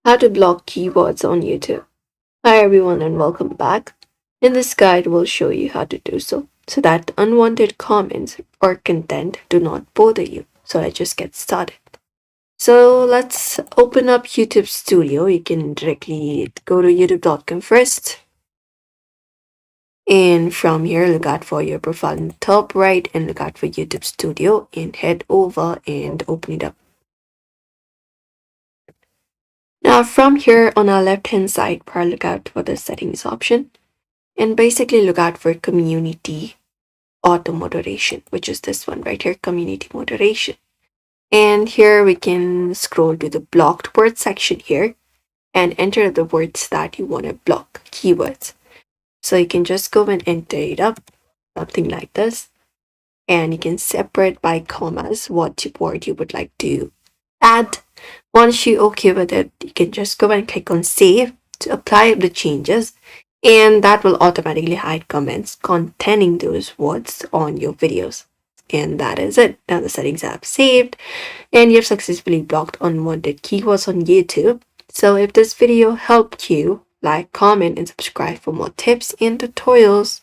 How to block keywords on YouTube. Hi everyone and welcome back. In this guide, we'll show you how to do so that unwanted comments or content do not bother you. So let's just get started. So let's open up YouTube Studio. You can directly go to youtube.com first. And from here, look out for your profile in the top right and look out for YouTube Studio and head over and open it up. Now from here on our left hand side bar, look out for the settings option and basically look out for community auto moderation, which is this one right here, community moderation. And here we can scroll to the blocked word section here and enter the words that you want to block, keywords. So you can just go and enter it up, something like this. And you can separate by commas what word you would like to add. Once you're okay with it, you can just go and click on save to apply the changes, and that will automatically hide comments containing those words on your videos. And that is it. Now the settings have saved and you've successfully blocked unwanted keywords on YouTube. So if this video helped you, like, comment, and subscribe for more tips and tutorials.